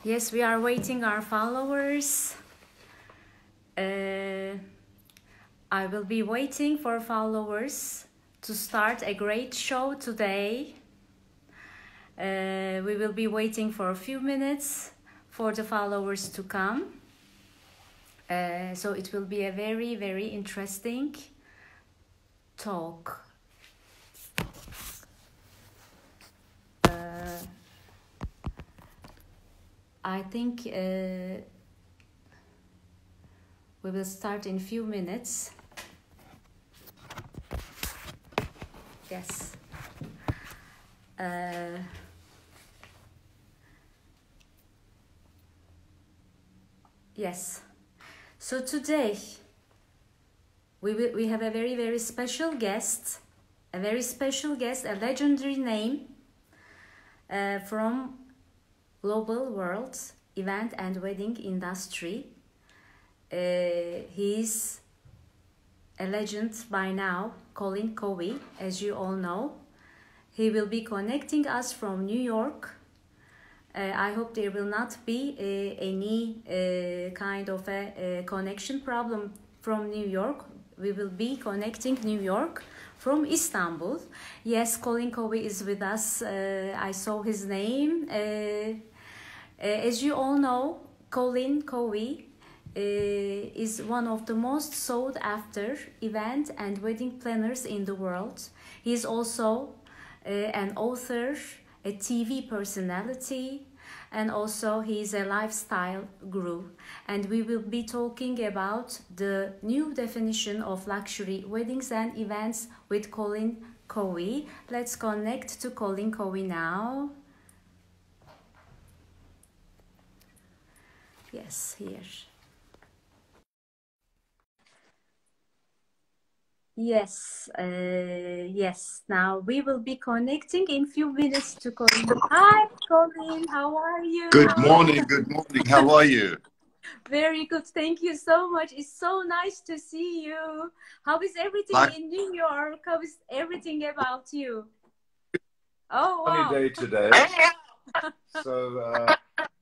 Yes, we are waiting our followers. I will be waiting for followers to start a great show today. We will be waiting for a few minutes for the followers to come. So it will be a very, very interesting talk. I think we will start in a few minutes. Yes. Yes. So today we have a very, very special guest, a legendary name from global world event and wedding industry. He's a legend by now, Colin Cowie, as you all know. He will be connecting us from New York. I hope there will not be any kind of a connection problem from New York. We will be connecting New York from Istanbul. Yes, Colin Cowie is with us. I saw his name. As you all know, Colin Cowie is one of the most sought after event and wedding planners in the world. He is also an author, a TV personality, and also he is a lifestyle guru. And we will be talking about the new definition of luxury weddings and events with Colin Cowie. Let's connect to Colin Cowie now. Yes, here. Yes, yes. Now we will be connecting in few minutes to Colin. Hi, Colin. How are you? Good morning. Good morning. How are you? Very good. Thank you so much. It's so nice to see you. How is everything in New York? How is everything about you? Oh, wow. Sunny day today. So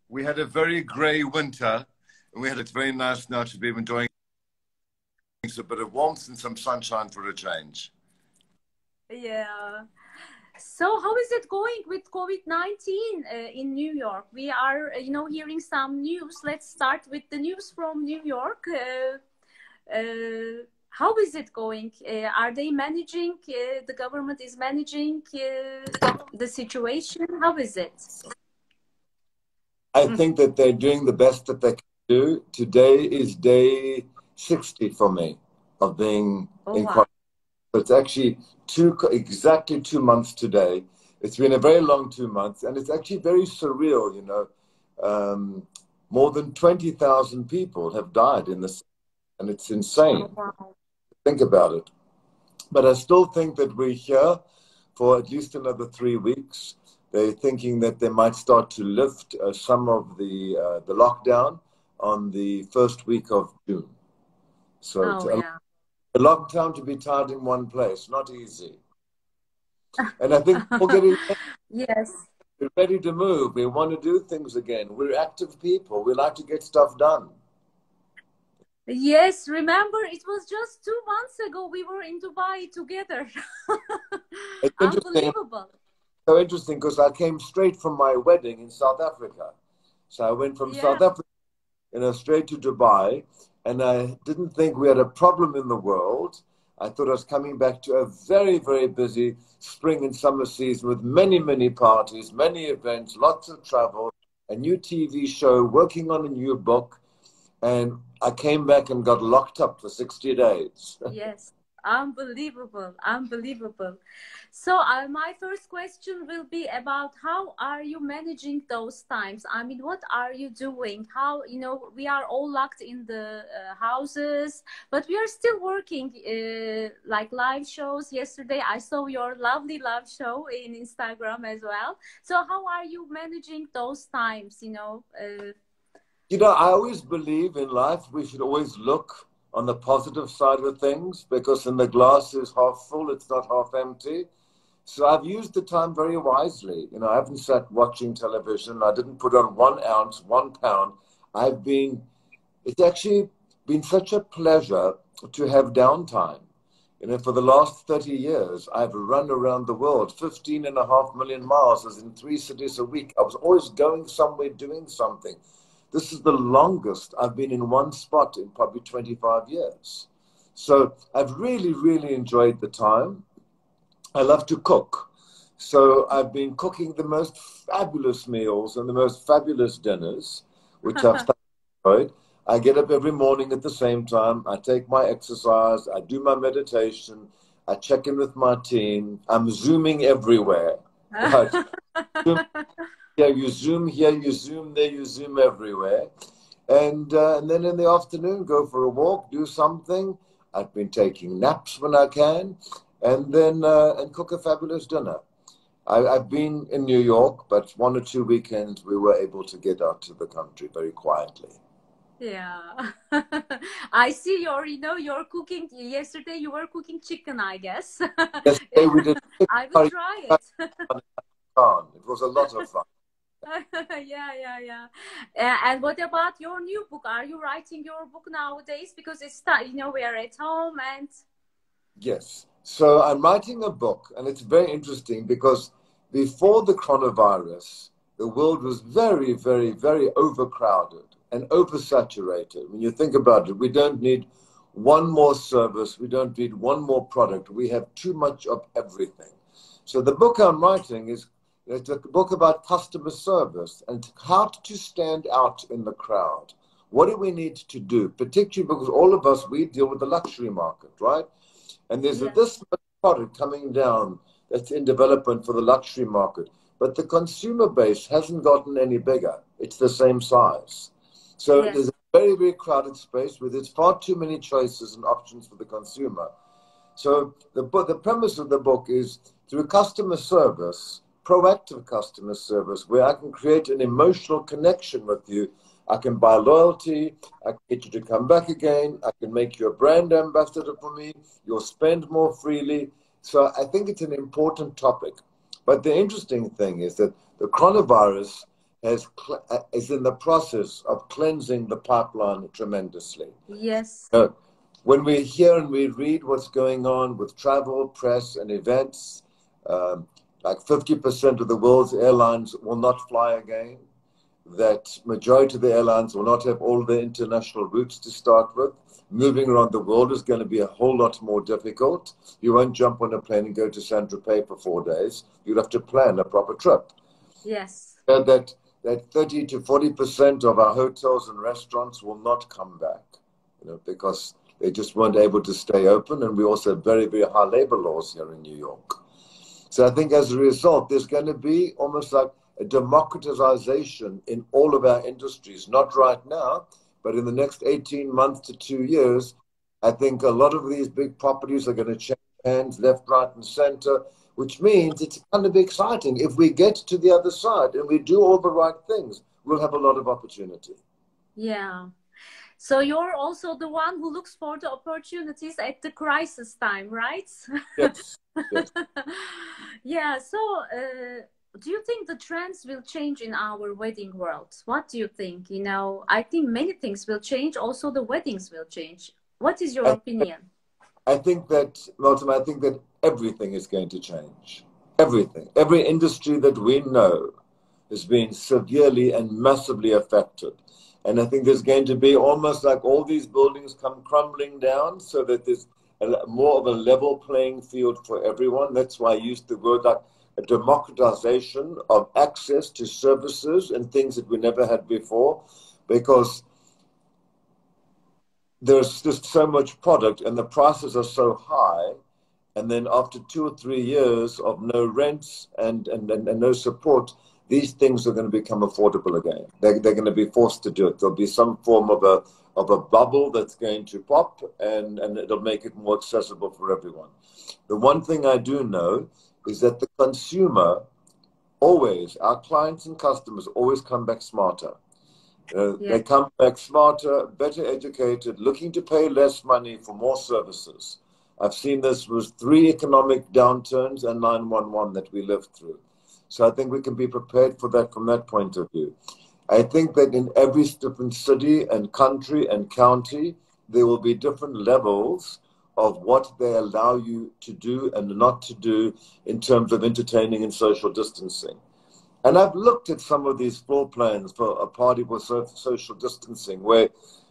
we had a very grey winter, and it's very nice now to be enjoying a bit of warmth and some sunshine for a change. Yeah. So how is it going with COVID-19 in New York? We are, hearing some news. Let's start with the news from New York. How is it going? Are they managing, the government is managing the situation? How is it? I think that they're doing the best that they can do. Today is day 60 for me of being in quarantine. So it's actually exactly 2 months today. It's been a very long 2 months, and it's actually very surreal, more than 20,000 people have died in this, and it's insane. Oh, wow. Think about it. But I still think that we're here for at least another 3 weeks. They're thinking that they might start to lift some of the lockdown on the first week of June. So it's a long time to be tied in one place, not easy. And I think we're getting yes. We're ready to move. We want to do things again. We're active people. We like to get stuff done. Yes, remember, it was just 2 months ago we were in Dubai together. It's unbelievable. So interesting, because I came straight from my wedding in South Africa. So I went from South Africa, straight to Dubai, and I didn't think we had a problem in the world. I thought I was coming back to a very, very busy spring and summer season with many, many parties, many events, lots of travel, a new TV show, working on a new book. And I came back and got locked up for 60 days. Yes, unbelievable, unbelievable. So my first question will be about how are you managing those times? I mean, what are you doing? How, we are all locked in the houses, but we are still working like live shows. Yesterday, I saw your lovely live show in Instagram as well. So how are you managing those times, I always believe in life we should always look on the positive side of things, because when the glass is half full, it's not half empty. So I've used the time very wisely. You know, I haven't sat watching television. I didn't put on 1 ounce, 1 pound. It's actually been such a pleasure to have downtime. You know, for the last 30 years, I've run around the world, 15.5 million miles, as in 3 cities a week. I was always going somewhere, doing something. This is the longest I've been in one spot in probably 25 years. So I've really, really enjoyed the time. I love to cook. So I've been cooking the most fabulous meals and the most fabulous dinners, which I've enjoyed. I get up every morning at the same time. I take my exercise. I do my meditation. I check in with my team. I'm Zooming everywhere. Right? Yeah, you Zoom here, you Zoom there, you Zoom everywhere. And then in the afternoon, go for a walk, do something. I've been taking naps when I can. And then and cook a fabulous dinner. I've been in New York, but 1 or 2 weekends we were able to get out to the country very quietly. Yeah. I see you're cooking. Yesterday you were cooking chicken, I guess. Yesterday we did. I will try it. It was a lot of fun. Yeah. And what about your new book? Are you writing your book nowadays? Because it's, we are at home and... Yes. So I'm writing a book, and it's very interesting because before the coronavirus, the world was very, very, very overcrowded and oversaturated. When you think about it, we don't need one more service. We don't need one more product. We have too much of everything. So the book I'm writing is it's a book about customer service and how to stand out in the crowd. What do we need to do? Particularly because all of us, we deal with the luxury market, right? And there's this product coming down that's in development for the luxury market. But the consumer base hasn't gotten any bigger. It's the same size. So there's a very, very crowded space where there's far too many choices and options for the consumer. So the premise of the book is through customer service, proactive customer service, where I can create an emotional connection with you. I can buy loyalty. I can get you to come back again. I can make you a brand ambassador for me. You'll spend more freely. So I think it's an important topic. But the interesting thing is that the coronavirus is in the process of cleansing the pipeline tremendously. Yes. When we hear and we read what's going on with travel, press, and events, like 50% of the world's airlines will not fly again. That majority of the airlines will not have all the international routes to start with. Moving around the world is going to be a whole lot more difficult. You won't jump on a plane and go to Saint-Tropez for 4 days. You'll have to plan a proper trip. Yes. That 30 to 40% of our hotels and restaurants will not come back, because they just weren't able to stay open. And we also have very, very high labor laws here in New York. So I think as a result, there's going to be almost like a democratization in all of our industries, not right now, but in the next 18 months to 2 years. I think a lot of these big properties are going to change hands left, right, and center, which means it's going to be exciting. If we get to the other side and we do all the right things, we'll have a lot of opportunity. Yeah. So you're also the one who looks for the opportunities at the crisis time, right? Yes. Yeah. So do you think the trends will change in our wedding world? What do you think? I think many things will change. Also, the weddings will change. What is your opinion? I think that, Meltem, I think that everything is going to change. Everything. Every industry that we know has been severely and massively affected. And I think there's going to be almost like all these buildings come crumbling down so that there's more of a level playing field for everyone. That's why I used the word like a democratization of access to services and things that we never had before, because there's just so much product and the prices are so high. And then after 2 or 3 years of no rents and no support, these things are going to become affordable again. They're going to be forced to do it. There'll be some form of a bubble that's going to pop, and it'll make it more accessible for everyone. The one thing I do know is that the consumer always, our clients and customers always come back smarter. They come back smarter, better educated, looking to pay less money for more services. I've seen this with 3 economic downturns and 9/11 that we lived through. So I think we can be prepared for that from that point of view. I think that in every different city and country and county, there will be different levels of what they allow you to do and not to do in terms of entertaining and social distancing. And I've looked at some of these floor plans for a party with social distancing where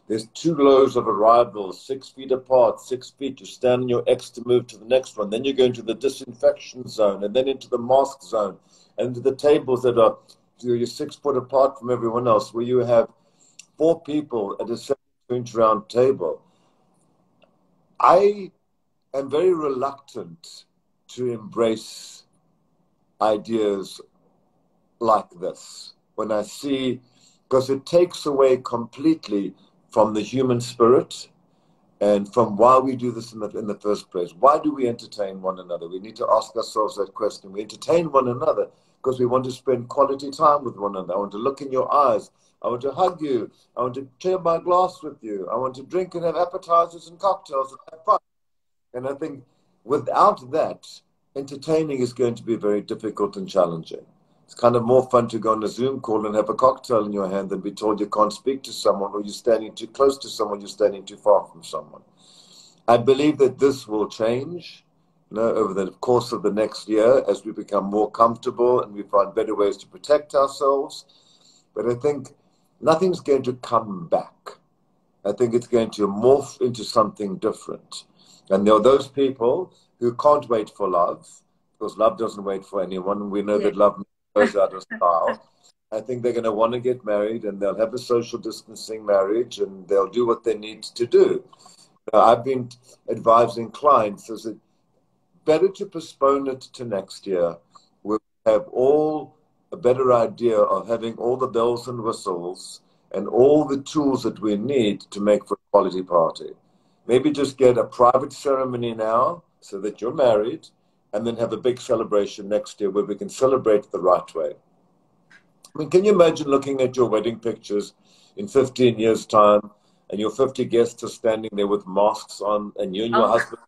there's 2 rows of arrivals, 6 feet apart, 6 feet. You stand on your X to move to the next one. Then you go into the disinfection zone and then into the mask zone and into the tables that are you're 6 foot apart from everyone else, where you have 4 people at a 7-inch round table. I am very reluctant to embrace ideas like this when I see, because it takes away completely from the human spirit and from why we do this in the first place. Why do we entertain one another? We need to ask ourselves that question. We entertain one another because we want to spend quality time with one another. I want to look in your eyes. I want to hug you. I want to share my glass with you. I want to drink and have appetizers and cocktails and have fun. And I think without that, entertaining is going to be very difficult and challenging. It's kind of more fun to go on a Zoom call and have a cocktail in your hand than be told you can't speak to someone, or you're standing too close to someone, you're standing too far from someone. I believe that this will change, over the course of the next year as we become more comfortable and we find better ways to protect ourselves. But I think nothing's going to come back. I think it's going to morph into something different. And there are those people who can't wait for love, because love doesn't wait for anyone. We know that love goes out of style. I think they're going to want to get married, and they'll have a social distancing marriage, and they'll do what they need to do. I've been advising clients, is it better to postpone it to next year? We'll have all a better idea of having all the bells and whistles and all the tools that we need to make for a quality party. Maybe just get a private ceremony now so that you're married, and then have a big celebration next year where we can celebrate the right way. I mean, can you imagine looking at your wedding pictures in 15 years' time, and your 50 guests are standing there with masks on, and you and your husband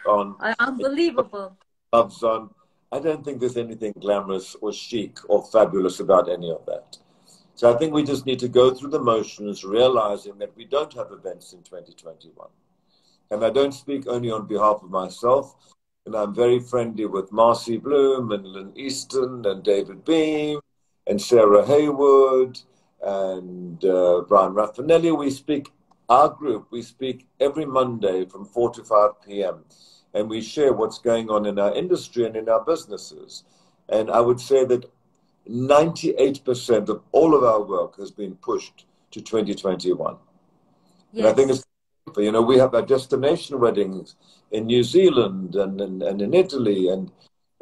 on. Unbelievable. Gloves on. I don't think there's anything glamorous or chic or fabulous about any of that. So I think we just need to go through the motions, realizing that we don't have events in 2021. And I don't speak only on behalf of myself. And I'm very friendly with Marcy Bloom and Lynn Easton and David Beam and Sarah Haywood and Brian Raffanelli. Our group, we speak every Monday from 4 to 5 p.m. And we share what's going on in our industry and in our businesses. And I would say that 98% of all of our work has been pushed to 2021. Yes. And I think it's, we have our destination weddings in New Zealand and in Italy. And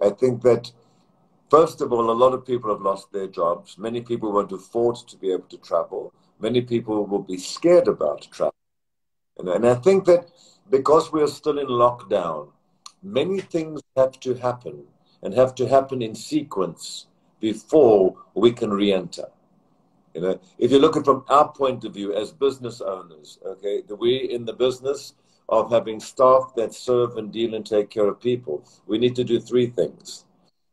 I think that, first of all, a lot of people have lost their jobs. Many people won't afford to be able to travel. Many people will be scared about travel. And I think that because we are still in lockdown, many things have to happen and have to happen in sequence before we can re-enter. If you look at it from our point of view as business owners, okay, we're in the business of having staff that serve and deal and take care of people. We need to do 3 things.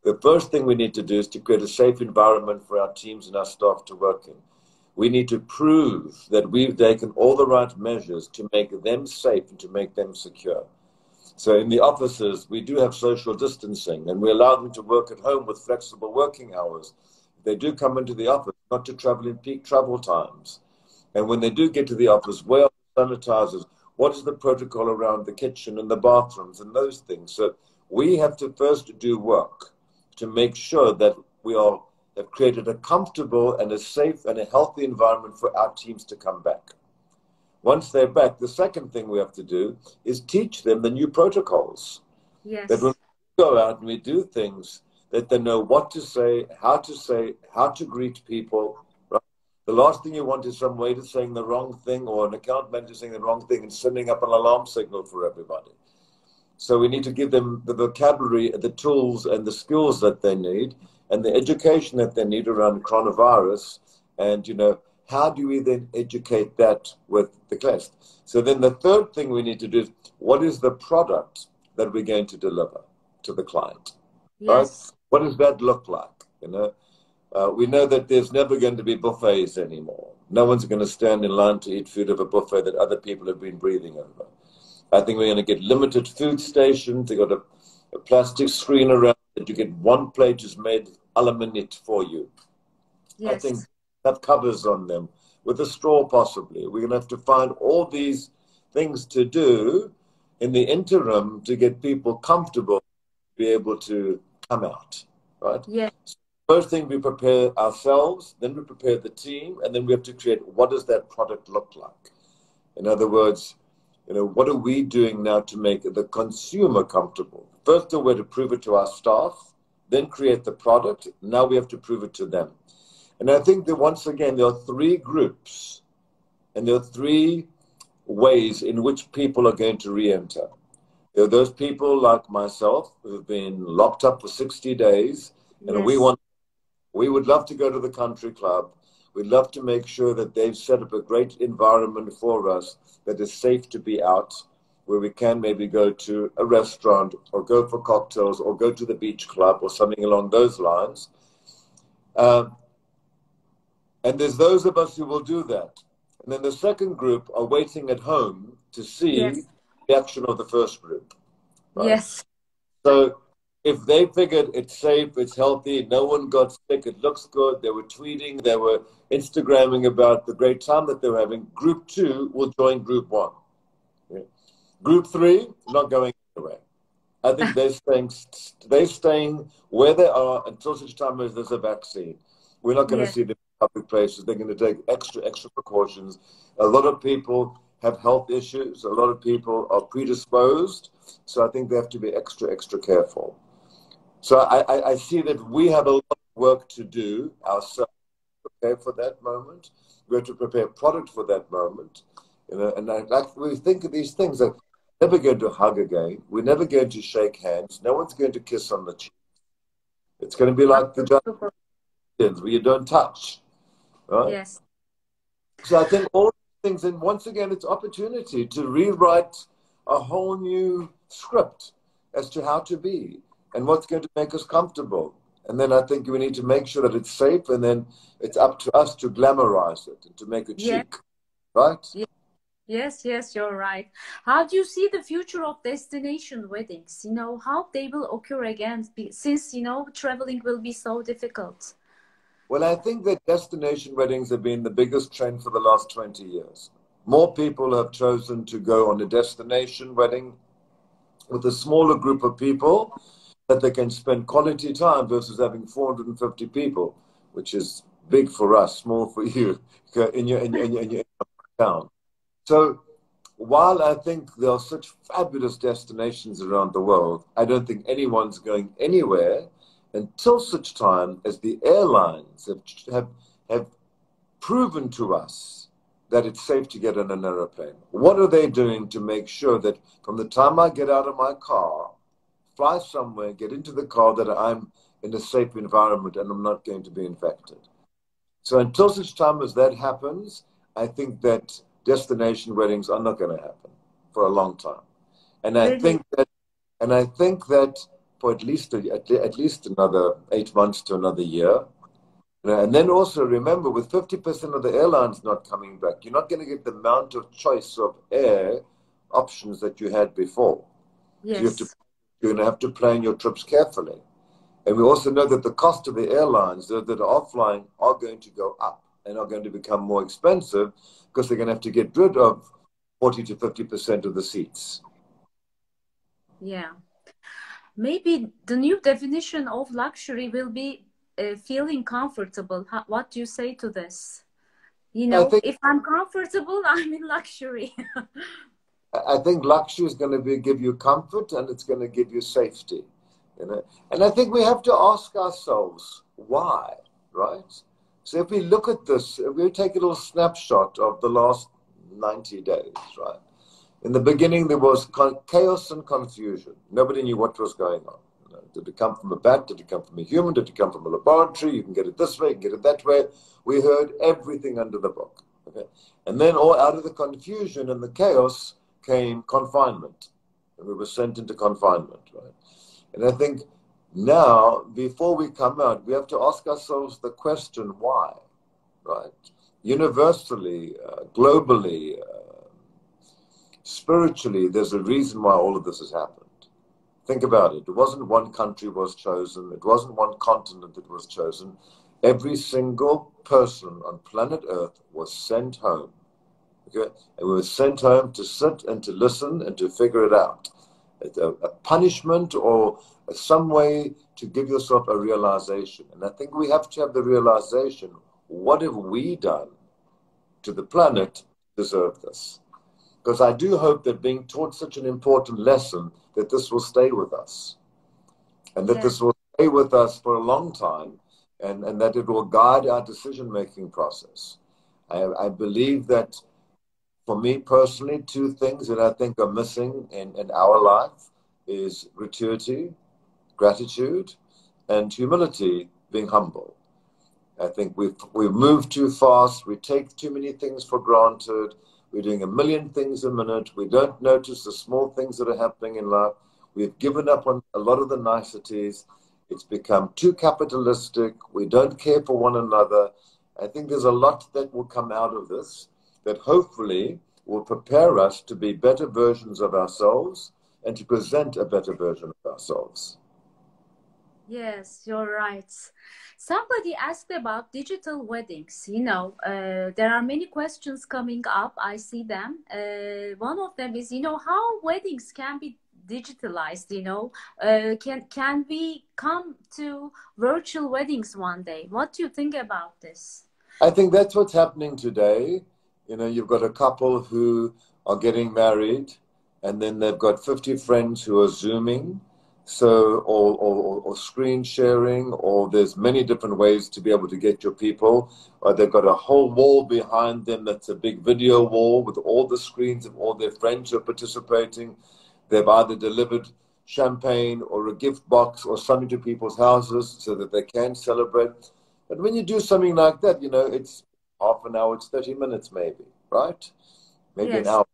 The first thing we need to do is to create a safe environment for our teams and our staff to work in. We need to prove that we've taken all the right measures to make them safe and to make them secure. So in the offices, we do have social distancing, and we allow them to work at home with flexible working hours. They do come into the office, not to travel in peak travel times. And when they do get to the office, where are the sanitizers? What is the protocol around the kitchen and the bathrooms and those things? So we have to first do work to make sure that we have created a comfortable and a safe and a healthy environment for our teams to come back. Once they're back, the second thing we have to do is teach them the new protocols. Yes. That when we go out and we do things, that they know what to say, how to greet people. Right? The last thing you want is some waiter saying the wrong thing or an account manager saying the wrong thing and sending up an alarm signal for everybody. So we need to give them the vocabulary, the tools and the skills that they need and the education that they need around coronavirus and, how do we then educate that with the class? So then the third thing we need to do is, what is the product that we're going to deliver to the client? Right? Yes. What does that look like? We know that there's never going to be buffets anymore. No one's going to stand in line to eat food of a buffet that other people have been breathing over. I think we're going to get limited food stations. They've got a plastic screen around that you get one plate just made a la minute for you. Yes. I think that covers on them, with a straw possibly. We're going to have to find all these things to do in the interim to get people comfortable to be able to come out, right? Yes. So first thing, we prepare ourselves, then we prepare the team, and then we have to create, what does that product look like? In other words, what are we doing now to make the consumer comfortable? First, the way to prove it to our staff, then create the product. Now we have to prove it to them. And I think that once again, there are three groups and there are three ways in which people are going to re-enter. There are those people like myself who have been locked up for 60 days, and Yes. we would love to go to the country club. We'd love to make sure that they've set up a great environment for us that is safe to be out, where we can maybe go to a restaurant or go for cocktails or go to the beach club or something along those lines. And there's those of us who will do that. And then the second group are waiting at home to see Yes. the action of the first group. Right? Yes. So if they figured it's safe, it's healthy, no one got sick, it looks good, they were tweeting, they were Instagramming about the great time that they were having, group 2 will join group 1. Yeah. Group 3, not going anywhere. I think they're staying where they are until such time as there's a vaccine. We're not going to Yes. see them in public places. They're going to take extra precautions. A lot of people have health issues. A lot of people are predisposed. So I think they have to be extra careful. So I see that we have a lot of work to do ourselves to prepare for that moment. We have to prepare product for that moment. And we think of these things like, we're never going to hug again. We're never going to shake hands. No one's going to kiss on the cheek. It's going to be like the Japanese where you don't touch. Right? Yes. So I think all these things, and once again, it's opportunity to rewrite a whole new script as to how to be and what's going to make us comfortable. And then I think we need to make sure that it's safe, and then it's up to us to glamorize it and to make it chic. Right? Yes, you're right. How do you see the future of destination weddings? How they will occur again, since, traveling will be so difficult. Well, I think that destination weddings have been the biggest trend for the last 20 years. More people have chosen to go on a destination wedding with a smaller group of people that they can spend quality time versus having 450 people, which is big for us, small for you in your town. So while I think there are such fabulous destinations around the world, I don't think anyone's going anywhere until such time as the airlines have proven to us that it's safe to get on an airplane. What are they doing to make sure that from the time I get out of my car, fly somewhere, get into the car, that I'm in a safe environment and I'm not going to be infected? So until such time as that happens, I think that destination weddings are not going to happen for a long time. And I think that for at least another 8 months to another year. And then also remember, with 50% of the airlines not coming back, you're not going to get the amount of choice of air options that you had before. Yes. So you're going to have to plan your trips carefully. And we also know that the cost of the airlines that are flying are going to go up and are going to become more expensive because they're going to have to get rid of 40 to 50% of the seats. Yeah. Maybe the new definition of luxury will be feeling comfortable. What do you say to this? If I'm comfortable, I'm in luxury. I think luxury is going to give you comfort, and it's going to give you safety. And I think we have to ask ourselves why, right? So if we look at this, we take a little snapshot of the last 90 days, right? In the beginning, there was chaos and confusion. Nobody knew what was going on. Did it come from a bat? Did it come from a human? Did it come from a laboratory? You can get it this way, you can get it that way. We heard everything under the book. Okay? And then all out of the confusion and the chaos came confinement. And we were sent into confinement, right? And I think now, before we come out, we have to ask ourselves the question, why, right? Universally, globally, spiritually, there's a reason why all of this has happened. Think about it. It wasn't one country was chosen. It wasn't one continent that was chosen. Every single person on planet Earth was sent home. Okay? And we were sent home to sit and to listen and to figure it out. A punishment or some way to give yourself a realization. And I think we have to have the realization, what have we done to the planet to deserve this? Because I do hope that being taught such an important lesson, that this will stay with us. And that this will stay with us for a long time, and that it will guide our decision-making process. I believe that, for me personally, two things that I think are missing in our life is gratuity, gratitude, and humility, being humble. I think we've moved too fast. We take too many things for granted. We're doing a million things a minute. We don't notice the small things that are happening in life. We've given up on a lot of the niceties. It's become too capitalistic. We don't care for one another. I think there's a lot that will come out of this that hopefully will prepare us to be better versions of ourselves and to present a better version of ourselves. Yes, you're right. Somebody asked about digital weddings. You know, there are many questions coming up. I see them. One of them is, you know, how weddings can be digitalized, you know. Can we come to virtual weddings one day? What do you think about this? I think that's what's happening today. You know, you've got a couple who are getting married, and then they've got 50 friends who are Zooming, so or screen sharing, or there's many different ways to be able to get your people. Or they've got a whole wall behind them that's a big video wall with all the screens of all their friends who are participating. They've either delivered champagne or a gift box or something to people's houses so that they can celebrate. But when you do something like that, you know, it's half an hour, it's 30 minutes maybe, right? Maybe an hour.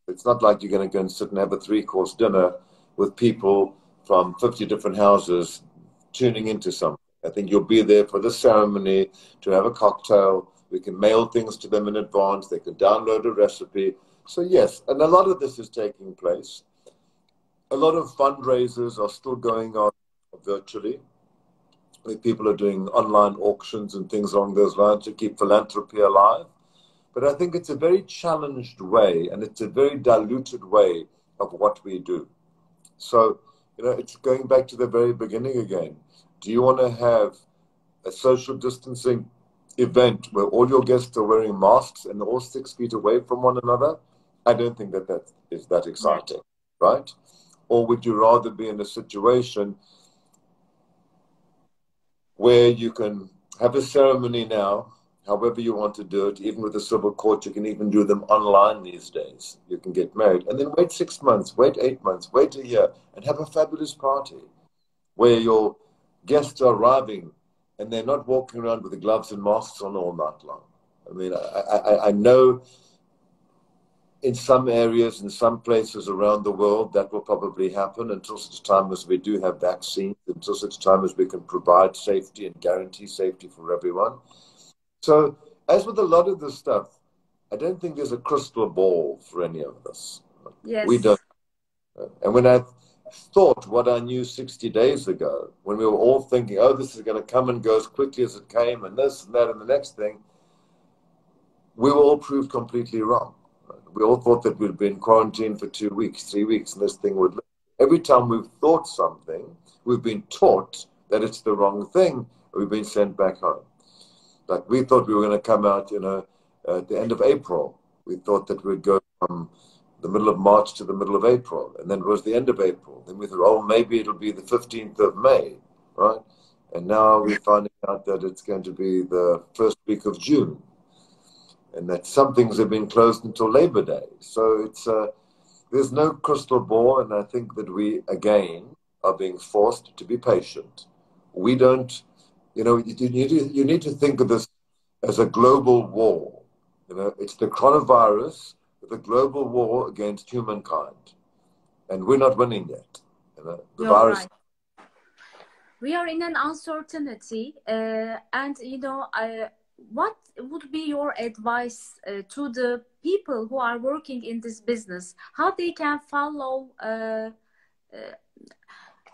It's not like you're going to go and sit and have a 3-course dinner with people from 50 different houses tuning into something. I think you'll be there for the ceremony, to have a cocktail. We can mail things to them in advance. They can download a recipe. So yes, and a lot of this is taking place. A lot of fundraisers are still going on virtually. People are doing online auctions and things along those lines to keep philanthropy alive. But I think it's a very challenged way, and it's a very diluted way of what we do. So, you know, it's going back to the very beginning again. Do you want to have a social distancing event where all your guests are wearing masks and they're all 6 feet away from one another? I don't think that is that exciting, right? Or would you rather be in a situation where you can have a ceremony now, however you want to do it, even with the civil court, you can even do them online these days. You can get married and then wait 6 months, wait 8 months, wait a year, and have a fabulous party where your guests are arriving and they're not walking around with the gloves and masks on all night long. I mean, I know in some areas, in some places around the world, that will probably happen until such time as we do have vaccines, until such time as we can provide safety and guarantee safety for everyone. So, as with a lot of this stuff, I don't think there's a crystal ball for any of this. Yes. We don't. And when I thought what I knew 60 days ago, when we were all thinking, oh, this is going to come and go as quickly as it came, and this and that and the next thing, we were all proved completely wrong. We all thought that we'd be in quarantine for 2 weeks, 3 weeks, and this thing would live. Every time we've thought something, we've been taught that it's the wrong thing, or we've been sent back home. Like we thought we were going to come out, you know, at the end of April. We thought that we'd go from the middle of March to the middle of April, and then it was the end of April. Then we thought, oh, maybe it'll be the 15th of May, right? And now we're finding out that it's going to be the first week of June, and that some things have been closed until Labor Day. So it's there's no crystal ball, and I think that we, again, are being forced to be patient. We don't, you need to think of this as a global war. It's the coronavirus with a global war against humankind. And we're not winning yet. The virus. Right. We are in an uncertainty, and what would be your advice to the people who are working in this business? How they can follow,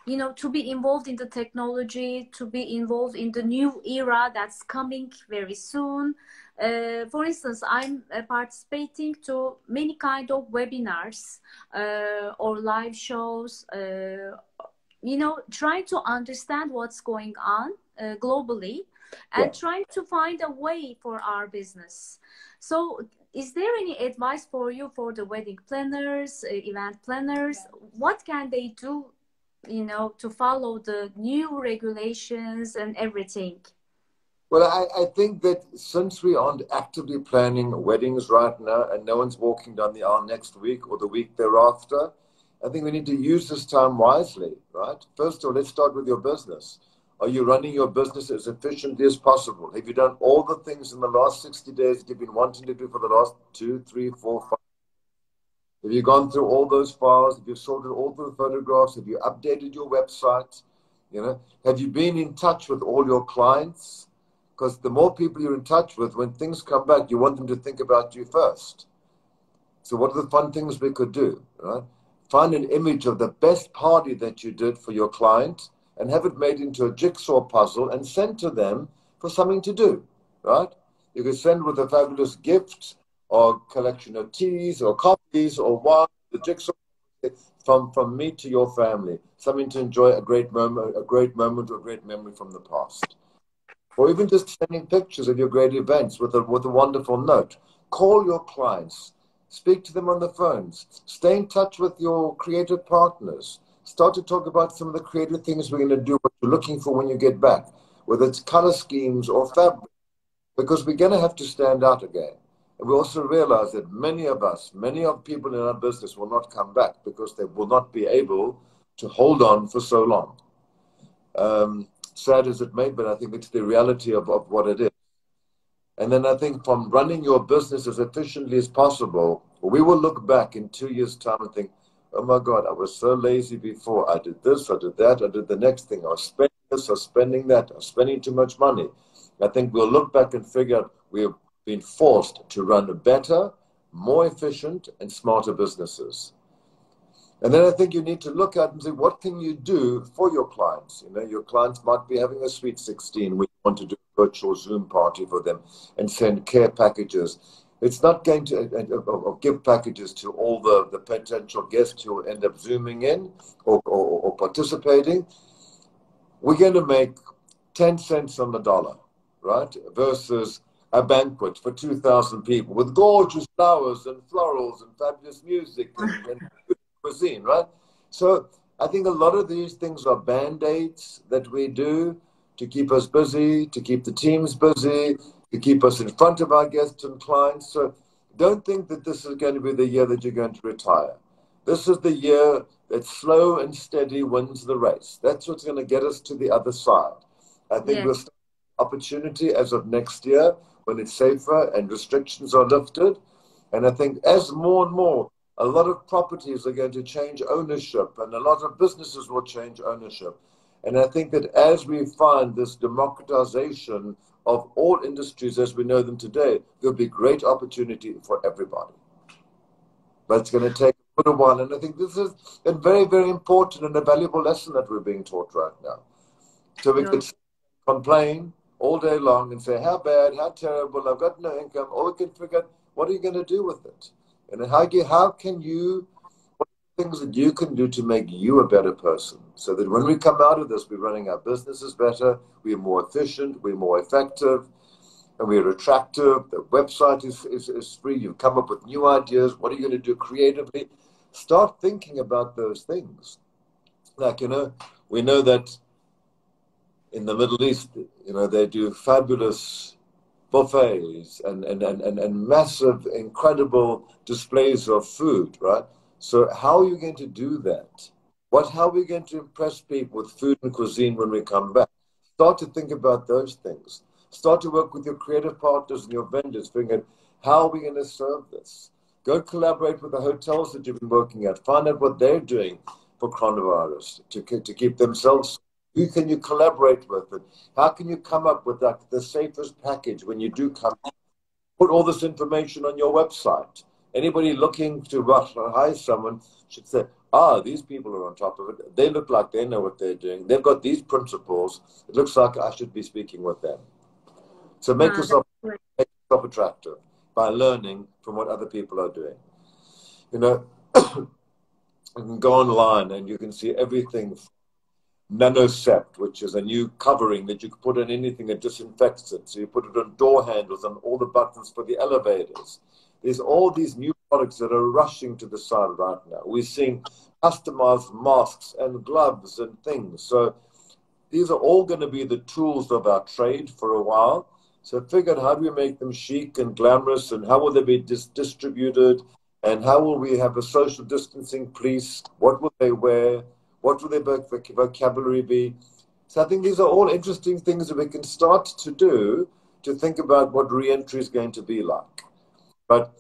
to be involved in the technology, to be involved in the new era that's coming very soon. For instance, I'm participating to many kind of webinars or live shows. Trying to understand what's going on globally and trying to find a way for our business. So is there any advice for you for the wedding planners, event planners? What can they do, to follow the new regulations and everything? Well, I think that since we aren't actively planning weddings right now and no one's walking down the aisle next week or the week thereafter, I think we need to use this time wisely, right? First of all, let's start with your business. Are you running your business as efficiently as possible? Have you done all the things in the last 60 days that you've been wanting to do for the last 2, 3, 4, 5? Have you gone through all those files? Have you sorted all the photographs? Have you updated your website? Have you been in touch with all your clients? Because the more people you're in touch with, when things come back, you want them to think about you first. So what are the fun things we could do, right? Find an image of the best party that you did for your client and have it made into a jigsaw puzzle and send to them for something to do, right? You could send with a fabulous gift or collection of teas or coffees or wine, the jigsaw from me to your family, something to enjoy a great moment or a great memory from the past. Or even just sending pictures of your great events with a wonderful note. Call your clients. Speak to them on the phones. Stay in touch with your creative partners. Start to talk about some of the creative things we're going to do, what you're looking for when you get back, whether it's color schemes or fabric, because we're going to have to stand out again. And we also realize that many of people in our business will not come back because they will not be able to hold on for so long. Sad as it may, but I think it's the reality of what it is. And then I think from running your business as efficiently as possible, we will look back in 2 years' time and think, oh my God, I was so lazy before. I did this, I did that, I did the next thing. I was spending this, I was spending that, I was spending too much money. I think we'll look back and figure out we have been forced to run better, more efficient, and smarter businesses. And then I think you need to look at and say, what can you do for your clients? Your clients might be having a sweet 16 where you want to do a virtual Zoom party for them and send care packages. It's not going to give packages to all the potential guests who will end up Zooming in or participating. We're going to make 10 cents on the dollar, right? Versus a banquet for 2,000 people with gorgeous flowers and florals and fabulous music and cuisine, right? So I think a lot of these things are band-aids that we do to keep us busy, to keep the teams busy, to keep us in front of our guests and clients. So don't think that this is going to be the year that you're going to retire. This is the year that slow and steady wins the race. That's what's going to get us to the other side. I think we'll start opportunity as of next year when it's safer and restrictions are lifted. And I think as more and more, a lot of properties are going to change ownership and a lot of businesses will change ownership. And I think that as we find this democratization of all industries as we know them today, there'll be great opportunity for everybody. But it's going to take a while. And I think this is a very, very important and a valuable lesson that we're being taught right now. So we could complain all day long and say, how bad, how terrible, I've got no income. Or we can figure out, what are you going to do with it? And how can you, what are the things that you can do to make you a better person? So that when we come out of this, we're running our businesses better, we're more efficient, we're more effective, and we're attractive. The website is free. You've come up with new ideas. What are you going to do creatively? Start thinking about those things. Like, we know that in the Middle East, they do fabulous buffets and massive, incredible displays of food, right? So how are you going to do that? How are we going to impress people with food and cuisine when we come back? Start to think about those things. Start to work with your creative partners and your vendors, figuring out how are we going to serve this. Go collaborate with the hotels that you've been working at. Find out what they're doing for coronavirus to keep themselves. Who can you collaborate with? And how can you come up with like the safest package when you do come? Put all this information on your website. Anybody looking to hire someone should say, these people are on top of it. They look like they know what they're doing. They've got these principles. It looks like I should be speaking with them. So make yourself attractive by learning from what other people are doing. You know, you can go online and you can see everything. Nanocept, which is a new covering that you can put on anything that disinfects it. So you put it on door handles and all the buttons for the elevators. There's all these new products that are rushing to the side right now. We're seeing customized masks and gloves and things. So these are all going to be the tools of our trade for a while. So figure out how do we make them chic and glamorous, and how will they be distributed, and how will we have a social distancing police? What will they wear? What will their vocabulary be? So I think these are all interesting things that we can start to do to think about what re-entry is going to be like. But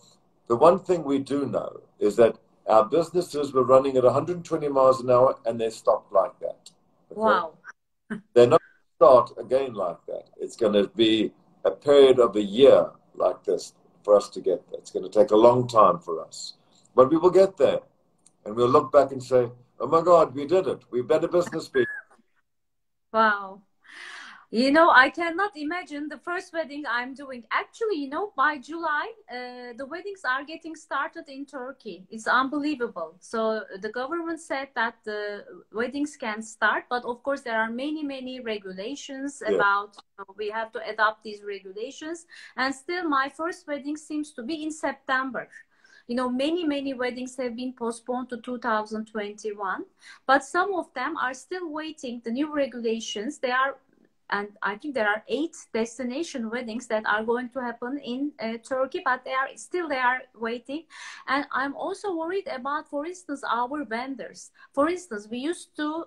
the one thing we do know is that our businesses were running at 120 miles an hour and they stopped like that. Okay? Wow. They're not going to start again like that. It's going to be a period of a year like this for us to get there. It's going to take a long time for us. But we will get there. And we'll look back and say, oh my God, we did it. We're better business people. Wow. You know, I cannot imagine the first wedding I'm doing. Actually, you know, by July, the weddings are getting started in Turkey. It's unbelievable. So the government said that the weddings can start, but of course there are many, many regulations about, we have to adopt these regulations. And still my first wedding seems to be in September. You know, many, many weddings have been postponed to 2021, but some of them are still waiting the new regulations. And I think there are 8 destination weddings that are going to happen in Turkey, but they are waiting. And I'm also worried about, for instance, our vendors. For instance, we used to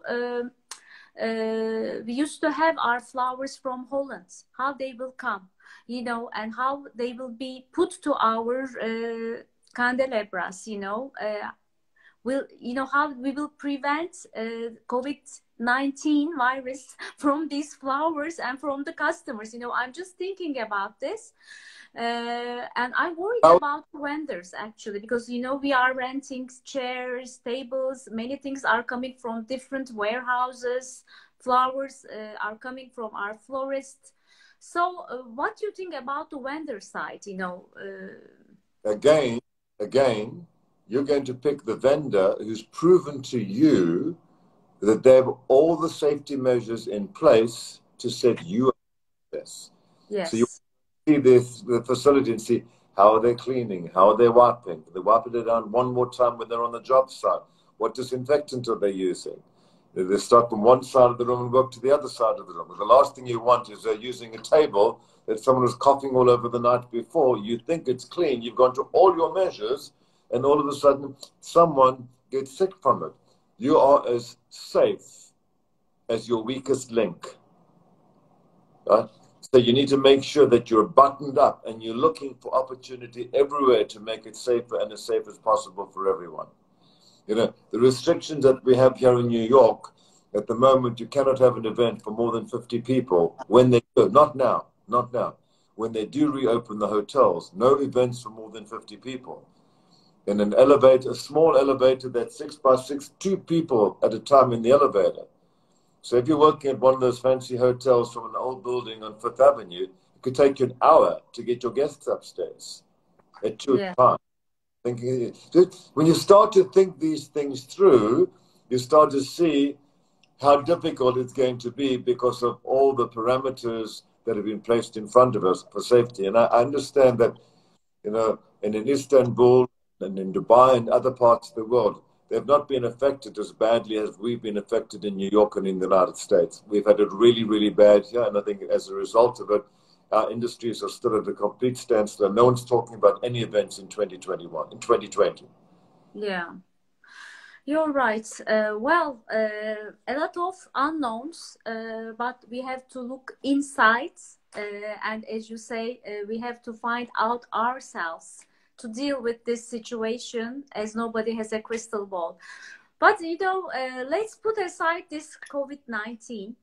have our flowers from Holland, how they will come, you know, and how they will be put to our candelabras, you know, how we will prevent COVID-19 virus from these flowers and from the customers. You know, I'm just thinking about this. And I'm worried about vendors, actually, because, you know, we are renting chairs, tables, many things are coming from different warehouses. Flowers are coming from our florists. So what do you think about the vendor side, you know? Again, you're going to pick the vendor who's proven to you that they have all the safety measures in place to set you up for this. Yes. So you see the facility and see how are they cleaning, how are they wiping. They wiping it down one more time when they're on the job site. What disinfectant are they using? They start from one side of the room and work to the other side of the room. The last thing you want is they're using a table that someone was coughing all over the night before. You think it's clean. You've gone through all your measures, and all of a sudden someone gets sick from it. You are as safe as your weakest link. Right? So you need to make sure that you're buttoned up and you're looking for opportunity everywhere to make it safer and as safe as possible for everyone. You know, the restrictions that we have here in New York, at the moment, you cannot have an event for more than 50 people. When they do, not now. When they do reopen the hotels, no events for more than 50 people. In an elevator, a small elevator that's 6 by 6, 2 people at a time in the elevator. So if you're working at one of those fancy hotels from an old building on Fifth Avenue, it could take you an hour to get your guests upstairs at 2 at a time. When you start to think these things through, you start to see how difficult it's going to be because of all the parameters that have been placed in front of us for safety. And I understand that, you know, in Istanbul and in Dubai and other parts of the world, they've not been affected as badly as we've been affected in New York and in the United States. We've had it really, really bad here, and I think as a result of it, our industries are still at a complete standstill. No one's talking about any events in 2021, in 2020. Yeah. You're right. A lot of unknowns, but we have to look inside. And as you say, we have to find out ourselves to deal with this situation, as nobody has a crystal ball. But let's put aside this COVID-19.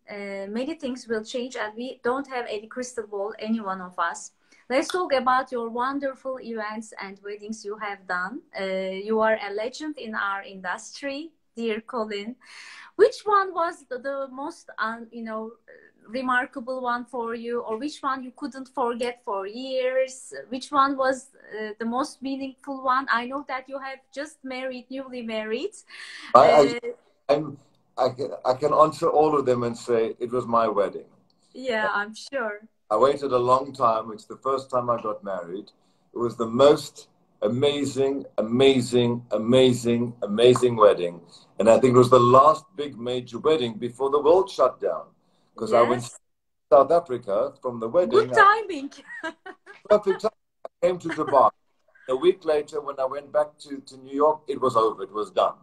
Many things will change, and we don't have any crystal ball, any one of us. Let's talk about your wonderful events and weddings you have done. You are a legend in our industry, dear Colin. Which one was the most, remarkable one for you, or which one you couldn't forget for years? Which one was the most meaningful one? I know that you have just married, newly married. I can answer all of them and say it was my wedding. Yeah, I'm sure. I waited a long time. It's the first time I got married. It was the most amazing, amazing, amazing, amazing wedding. And I think it was the last big major wedding before the world shut down. Because I went to South Africa from the wedding. Good timing. Perfect time. I came to Dubai. A week later, when I went back to New York, it was over. It was done.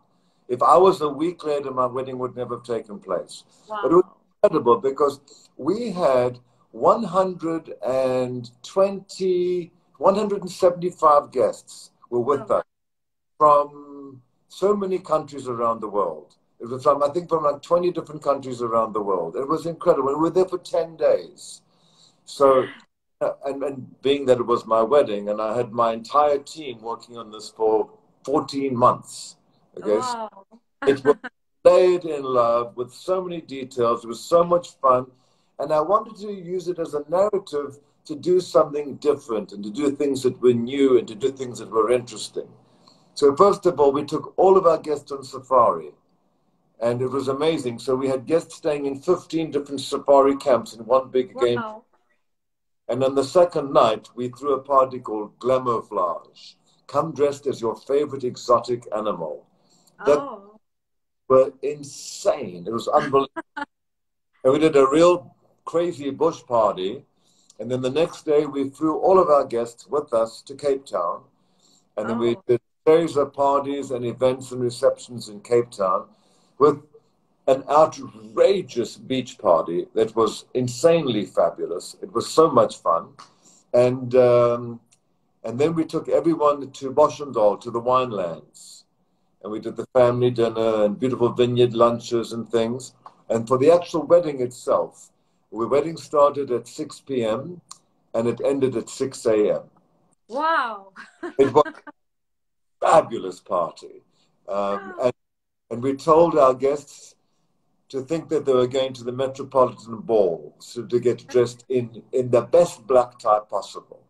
If I was a week later, my wedding would never have taken place. Wow. But it was incredible because we had 175 guests were with us from so many countries around the world. It was from, I think, from like 20 different countries around the world. It was incredible. We were there for 10 days. So, and being that it was my wedding, and I had my entire team working on this for 14 months. Okay, wow. So it was laid in love with so many details. It was so much fun. And I wanted to use it as a narrative to do something different and to do things that were new and to do things that were interesting. So first of all, we took all of our guests on safari. And it was amazing. So we had guests staying in 15 different safari camps in one big game. And on the second night, we threw a party called Glamourflage. Come dressed as your favorite exotic animal. That were insane. It was unbelievable. And we did a real crazy bush party. And then the next day, we flew all of our guests with us to Cape Town. And then we did a series of parties and events and receptions in Cape Town with an outrageous beach party that was insanely fabulous. It was so much fun. And then we took everyone to Boshendal, to the winelands. And we did the family dinner and beautiful vineyard lunches and things. And for the actual wedding itself, the wedding started at 6 p.m. and it ended at 6 a.m. Wow. It was a fabulous party. And we told our guests to think that they were going to the Metropolitan Ball, so to get dressed in the best black tie possible.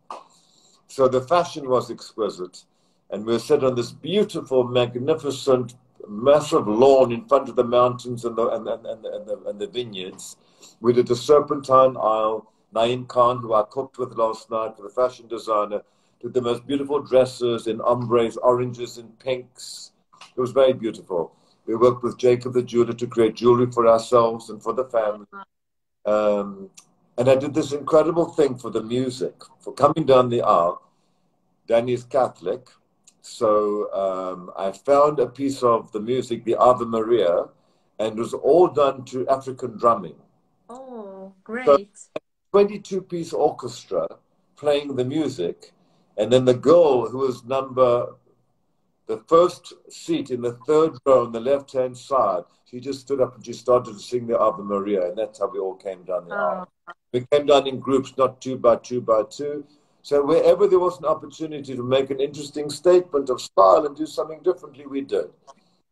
So the fashion was exquisite. And we were set on this beautiful, magnificent, massive lawn in front of the mountains and the vineyards. We did the Serpentine Isle. Naeem Khan, who I cooked with last night, for the fashion designer, did the most beautiful dresses in ombres, oranges, and pinks. It was very beautiful. We worked with Jacob the jeweler to create jewelry for ourselves and for the family. And I did this incredible thing for the music. For coming down the aisle, Danny's Catholic. So I found a piece of the music, the Ave Maria, and it was all done to African drumming. Oh, great. So, 22-piece orchestra playing the music. And then the girl who was the first seat in the third row on the left-hand side, she just stood up and she started to sing the Ave Maria. And that's how we all came down the aisle. We came down in groups, not 2 by 2 by 2. So wherever there was an opportunity to make an interesting statement of style and do something differently, we did.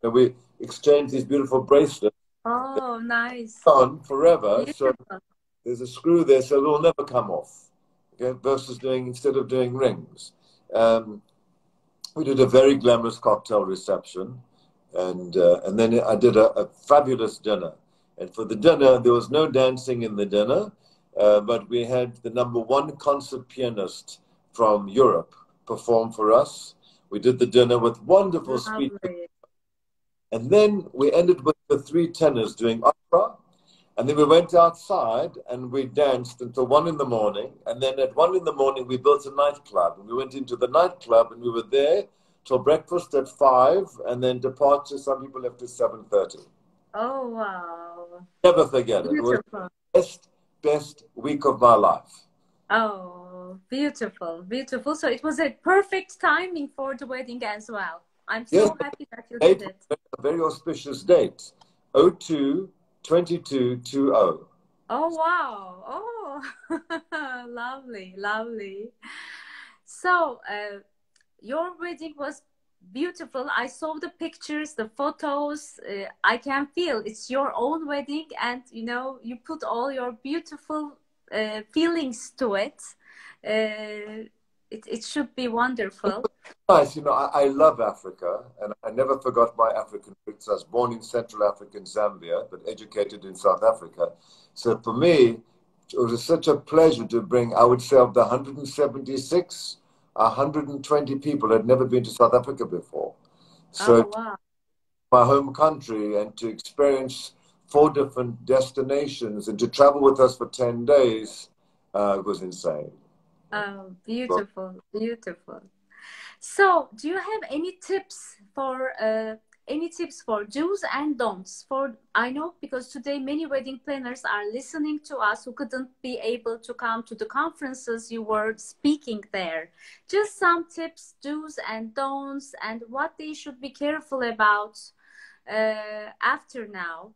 And we exchanged these beautiful bracelets. Oh, nice. On forever. Beautiful. So there's a screw there, so they'll never come off. Okay, versus instead of doing rings. We did a very glamorous cocktail reception, and then I did a fabulous dinner. And for the dinner, there was no dancing in the dinner, but we had the #1 concert pianist from Europe perform for us. We did the dinner with wonderful speeches. And then we ended with the 3 tenors doing opera. And then we went outside and we danced until 1 in the morning. And then at 1 in the morning, we built a nightclub. And we went into the nightclub and we were there till breakfast at 5, and then departure, some people left at 7:30. Oh, wow. Never forget it. It was Beautiful. the best week of my life. Oh, beautiful, beautiful. So it was a perfect timing for the wedding as well. I'm so Yes, happy that you did it. a very auspicious date, 02/22/20. Oh, wow. Oh, lovely, lovely. So, your wedding was beautiful. I saw the pictures, the photos. I can feel it's your own wedding, and you know, you put all your beautiful feelings to it. It should be wonderful. Nice, you know, I love Africa, and I never forgot my African roots. I was born in Central Africa, in Zambia, but educated in South Africa. So for me, it was such a pleasure to bring, I would say, of the 176, 120 people had never been to South Africa before. So Oh, wow. my home country, and to experience 4 different destinations and to travel with us for 10 days was insane. Oh, beautiful, beautiful. So, do you have any tips for do's and don'ts? For I know because today many wedding planners are listening to us who couldn't be able to come to the conferences you were speaking there. Just some tips, do's and don'ts, and what they should be careful about after now.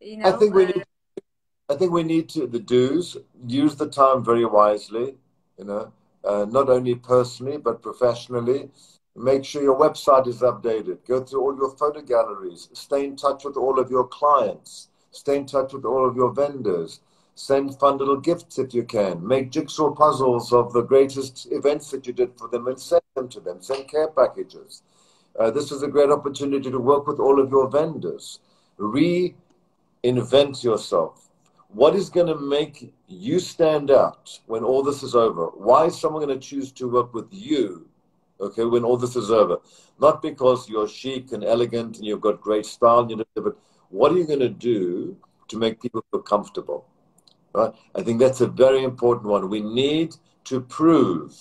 You know, I think we need to, the do's, use the time very wisely, you know, not only personally, but professionally. Make sure your website is updated. Go through all your photo galleries. Stay in touch with all of your clients. Stay in touch with all of your vendors. Send fun little gifts if you can. Make jigsaw puzzles of the greatest events that you did for them and send them to them. Send care packages. This is a great opportunity to work with all of your vendors. Reinvent yourself. What is going to make you stand out when all this is over? Why is someone going to choose to work with you, okay, when all this is over? Not because you're chic and elegant and you've got great style, but what are you going to do to make people feel comfortable? Right? I think that's a very important one. We need to prove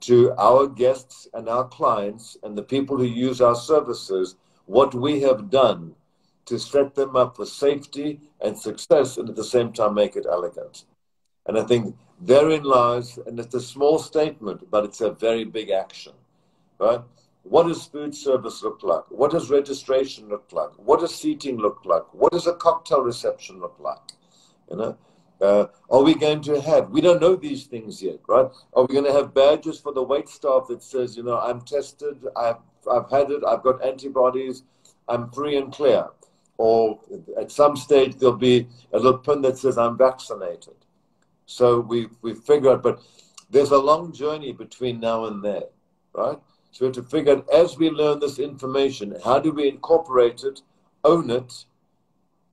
to our guests and our clients and the people who use our services what we have done to set them up for safety and success, and at the same time make it elegant. And I think therein lies, and it's a small statement, but it's a very big action, right? What does food service look like? What does registration look like? What does seating look like? What does a cocktail reception look like? You know, are we going to have, we don't know these things yet, right? Are we going to have badges for the wait staff that says, you know, I'm tested, I've had it, I've got antibodies, I'm free and clear? Or at some stage there'll be a little pin that says I'm vaccinated. So we figure out, but there's a long journey between now and there, right? So we have to figure out, as we learn this information, how do we incorporate it, own it,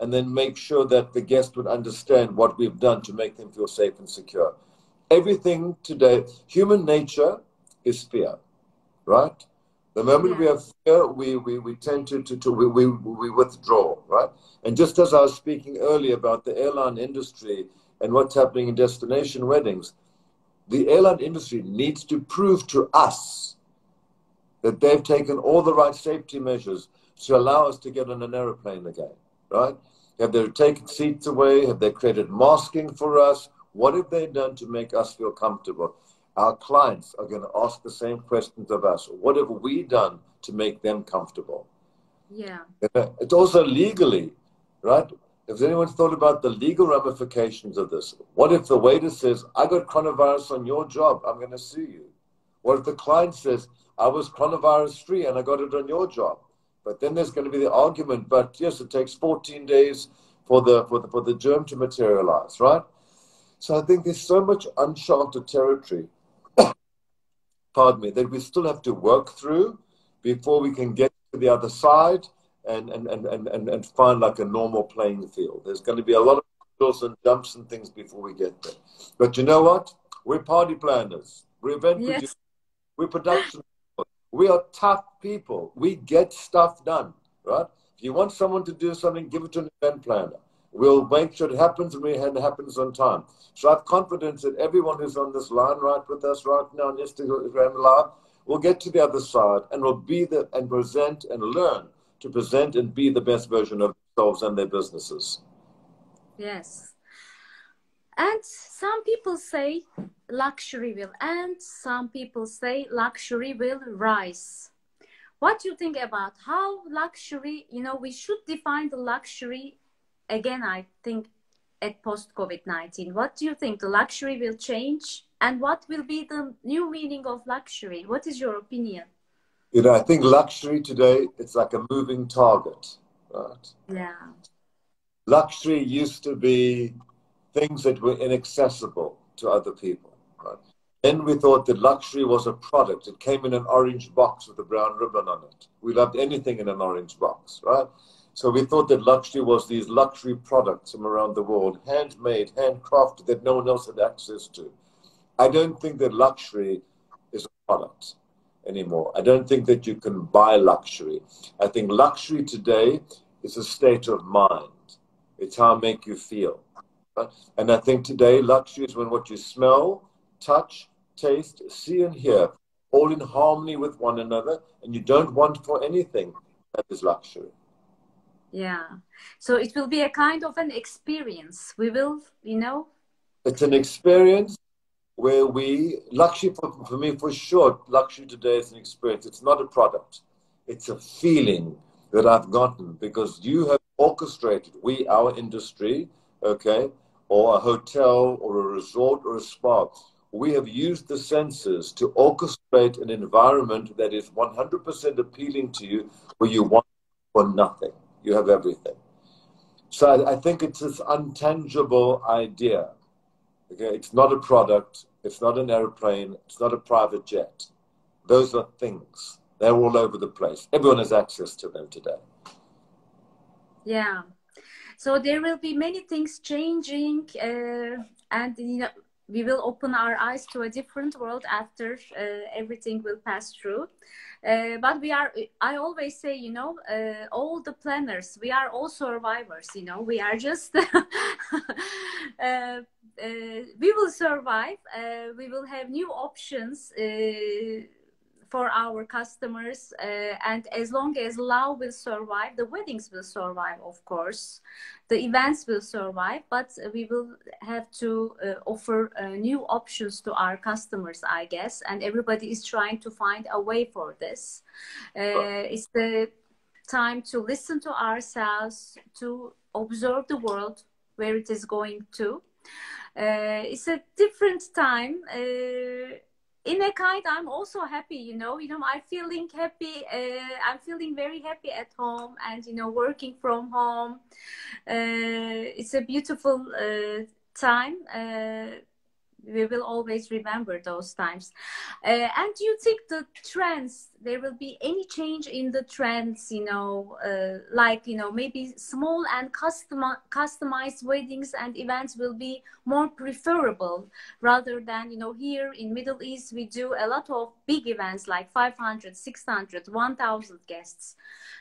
and then make sure that the guest would understand what we've done to make them feel safe and secure. Everything today, human nature is fear, right? The moment we have fear, we tend to withdraw, right? And just as I was speaking earlier about the airline industry and what's happening in destination weddings, the airline industry needs to prove to us that they've taken all the right safety measures to allow us to get on an aeroplane again, right? Have they taken seats away? Have they created masking for us? What have they done to make us feel comfortable? Our clients are going to ask the same questions of us. What have we done to make them comfortable? Yeah. It's also legally, right? Has anyone thought about the legal ramifications of this? What if the waiter says, I got coronavirus on your job, I'm going to sue you? What if the client says, I was coronavirus free and I got it on your job? But then there's going to be the argument, but yes, it takes 14 days for the germ to materialize, right? So I think there's so much uncharted territory, pardon me, that we still have to work through before we can get to the other side and find like a normal playing field. There's going to be a lot of hurdles and jumps and things before we get there. But you know what? We're party planners. We're event producers. We're production people. We are tough people. We get stuff done, right? If you want someone to do something, give it to an event planner. We'll make sure it happens and it happens on time. So I have confidence that everyone who's on this line right with us right now on Instagram Live, will get to the other side and will be the, and present and learn to present and be the best version of themselves and their businesses. Yes. And some people say luxury will end, some people say luxury will rise. What do you think about how luxury, you know, we should define the luxury again, I think, at post-COVID-19. What do you think? The luxury will change? And what will be the new meaning of luxury? What is your opinion? You know, I think luxury today, it's like a moving target, right? Yeah. Luxury used to be things that were inaccessible to other people, right? Then we thought that luxury was a product. It came in an orange box with a brown ribbon on it. We loved anything in an orange box, right? So we thought that luxury was these luxury products from around the world, handmade, handcrafted, that no one else had access to. I don't think that luxury is a product anymore. I don't think that you can buy luxury. I think luxury today is a state of mind. It's how I make you feel. Right? And I think today luxury is when what you smell, touch, taste, see and hear, all in harmony with one another, and you don't want for anything. That is luxury. Yeah. So it will be a kind of an experience. We will, you know. It's an experience where luxury for me, for sure, luxury today is an experience. It's not a product. It's a feeling that I've gotten because you have orchestrated, our industry, okay, or a hotel or a resort or a spa. We have used the senses to orchestrate an environment that is 100% appealing to you where you want for nothing. You have everything. So I think it's this untangible idea. Okay, it's not a product. It's not an airplane. It's not a private jet. Those are things. They're all over the place. Everyone has access to them today. Yeah. So there will be many things changing, and you know, we will open our eyes to a different world after everything will pass through. But I always say, you know, all the planners, we are all survivors, you know, we are just, we will survive. We will have new options for our customers, and as long as love will survive, the weddings will survive, of course, the events will survive, but we will have to offer new options to our customers, I guess, and everybody is trying to find a way for this. It's the time to listen to ourselves, to observe the world where it is going to. It's a different time. In a kind, I'm also happy, you know, I'm feeling happy. I'm feeling very happy at home and, you know, working from home. It's a beautiful time. We will always remember those times. And do you think the trends, there will be any change in the trends, you know, like, you know, maybe small and customized weddings and events will be more preferable rather than, you know, here in Middle East, we do a lot of big events like 500, 600, 1,000 guests.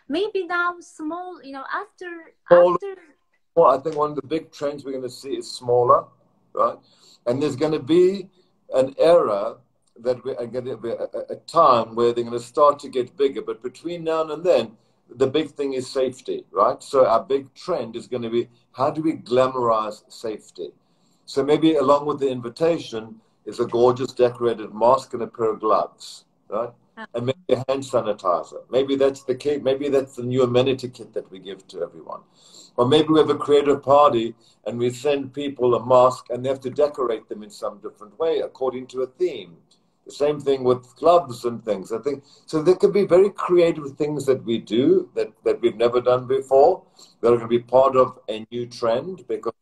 Maybe now small, you know, Well, I think one of the big trends we're going to see is smaller, right? And there's going to be an era that we're going to be a time where they're going to start to get bigger. But between now and then, the big thing is safety, right? So our big trend is going to be, how do we glamorize safety? So maybe along with the invitation is a gorgeous decorated mask and a pair of gloves, right? And maybe a hand sanitizer. Maybe that's the kit. Maybe that's the new amenity kit that we give to everyone. Or maybe we have a creative party and we send people a mask and they have to decorate them in some different way according to a theme. The same thing with clubs and things. I think so. There could be very creative things that we do that we've never done before that are going to be part of a new trend because,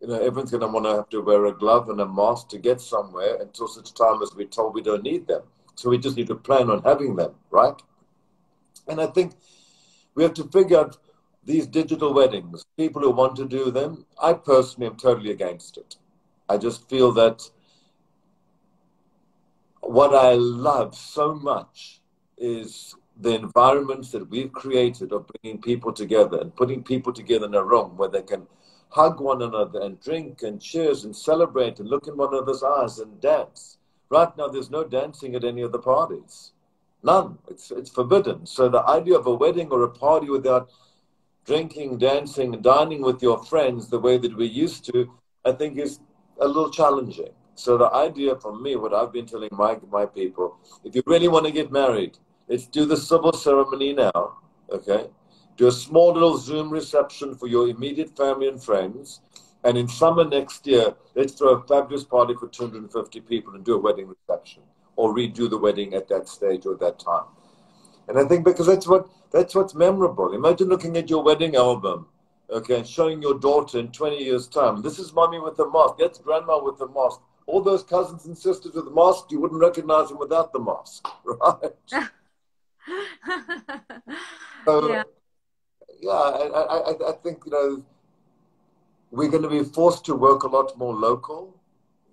you know, everyone's going to want to have to wear a glove and a mask to get somewhere until such time as we're told we don't need them. So we just need to plan on having them, right? And I think we have to figure out these digital weddings, people who want to do them. I personally am totally against it. I just feel that what I love so much is the environments that we've created of bringing people together and putting people together in a room where they can hug one another and drink and cheers and celebrate and look in one another's eyes and dance. Right now, there's no dancing at any of the parties. None. It's forbidden. So the idea of a wedding or a party without drinking, dancing, dining with your friends the way that we used to, I think is a little challenging. So the idea for me, what I've been telling my people, if you really want to get married, let's do the civil ceremony now, okay? Do a small little Zoom reception for your immediate family and friends. And in summer next year, let's throw a fabulous party for 250 people and do a wedding reception or redo the wedding at that stage or that time. And I think because that's what's memorable. Imagine looking at your wedding album, okay, and showing your daughter in 20 years' time. This is mommy with the mask. That's grandma with the mask. All those cousins and sisters with the mask, you wouldn't recognize them without the mask, right? So, yeah, I think, you know, we're going to be forced to work a lot more local.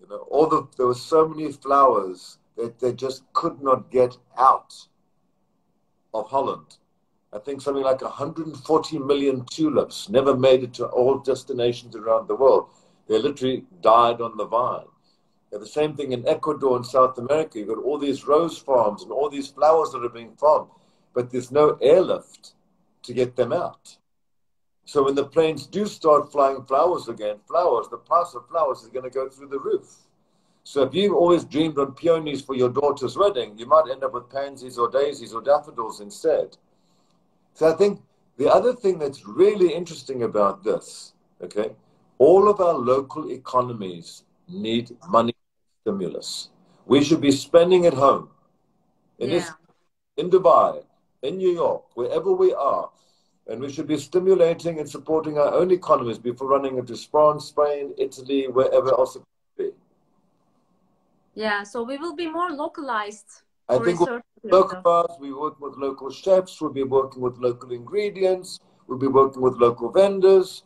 You know, there were so many flowers that they just could not get out of Holland. I think something like 140 million tulips never made it to all destinations around the world. They literally died on the vine. And the same thing in Ecuador and South America. You've got all these rose farms and all these flowers that are being farmed, but there's no airlift to get them out. So when the planes do start flying flowers again, the price of flowers is going to go through the roof. So if you've always dreamed on peonies for your daughter's wedding, you might end up with pansies or daisies or daffodils instead. So I think the other thing that's really interesting about this, okay, all of our local economies need money stimulus. We should be spending at home, in Dubai, in New York, wherever we are, and we should be stimulating and supporting our own economies before running into France, Spain, Italy, wherever else it could be. Yeah, so we will be more localized. I think we'll be localized, we work with local chefs, we'll be working with local ingredients, we'll be working with local vendors.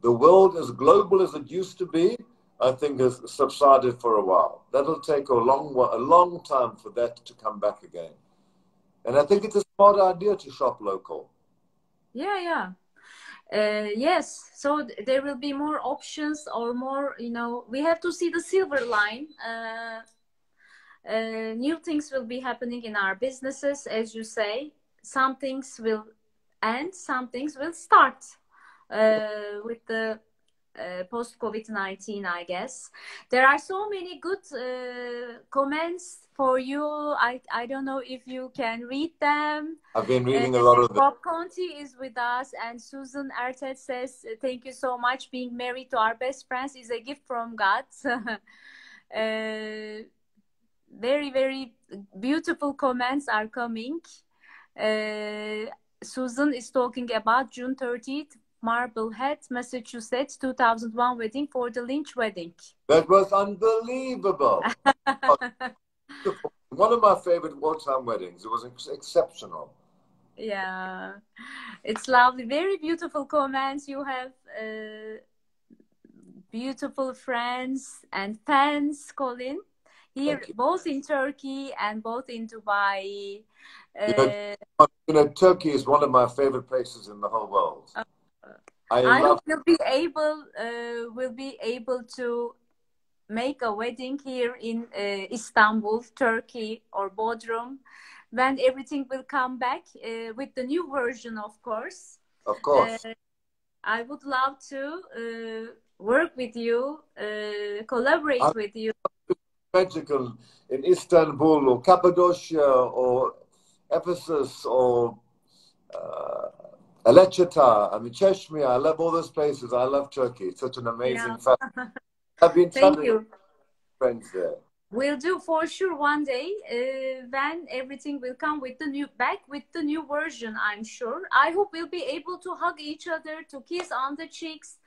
The world, as global as it used to be, I think has subsided for a while. That'll take a long time for that to come back again. And I think it's a smart idea to shop local. Yeah. Yes, so there will be more options or more, you know, we have to see the silver line. New things will be happening in our businesses, as you say. Some things will end, some things will start with the post-COVID-19, I guess. There are so many good comments for you. I don't know if you can read them. I've been reading a lot of them. Bob Conti is with us, and Susan Artet says, thank you so much. Being married to our best friends is a gift from God. Very, very beautiful comments are coming. Susan is talking about June 30th, Marblehead, Massachusetts, 2001 wedding for the Lynch wedding. That was unbelievable. One of my favorite wartime weddings. It was exceptional. Yeah, it's lovely. Very beautiful comments. You have beautiful friends and fans, Colin, here, both in Turkey and both in Dubai. You know, Turkey is one of my favorite places in the whole world. I hope we'll be able to make a wedding here in Istanbul, Turkey, or Bodrum, when everything will come back with the new version, of course. Of course. I would love to work with you, collaborate with you. Magical in Istanbul or Cappadocia or Ephesus or Alechita, I mean, Cheshmia. I love all those places. I love Turkey. It's such an amazing family. I've been traveling with friends there. We'll do for sure one day when everything will come with the new version, I'm sure. I hope we'll be able to hug each other, to kiss on the cheeks.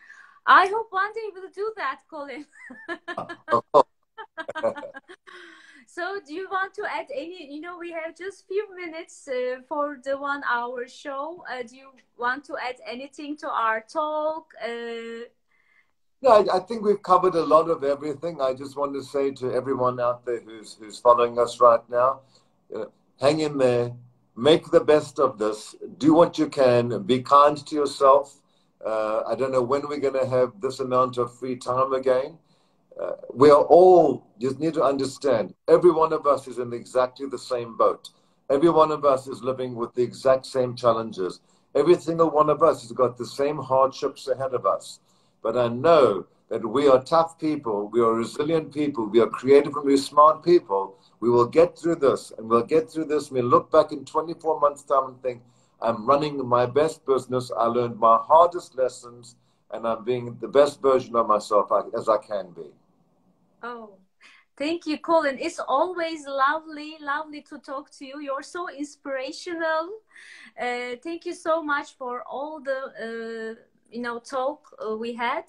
I hope one day we'll do that, Colin. So do you want to add any, you know, we have just few minutes for the 1 hour show. Do you want to add anything to our talk? No, I think we've covered a lot of everything. I just want to say to everyone out there who's following us right now, hang in there, make the best of this, do what you can, be kind to yourself. I don't know when we're going to have this amount of free time again. We are all, you need to understand, every one of us is in exactly the same boat. Every one of us is living with the exact same challenges. Every single one of us has got the same hardships ahead of us. But I know that we are tough people, we are resilient people, we are creative and we're smart people. We will get through this, and we'll get through this. We'll look back in 24 months' time and think, I'm running my best business, I learned my hardest lessons, and I'm being the best version of myself as I can be. Oh, thank you, Colin. It's always lovely to talk to you. You're so inspirational. Thank you so much for all the talk we had.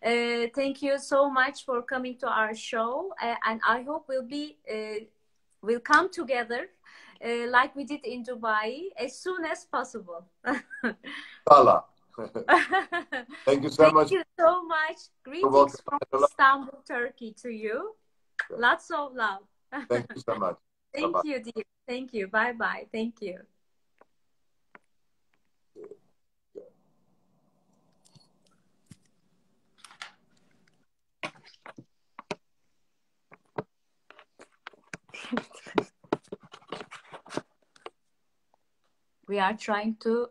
Thank you so much for coming to our show, and I hope we'll come together like we did in Dubai as soon as possible. Inshallah. Thank you so much. Thank you so much. Greetings from Istanbul, Turkey to you. Lots of love. Thank you so much. Thank you, dear. Thank you. Bye-bye. Thank you. We are trying to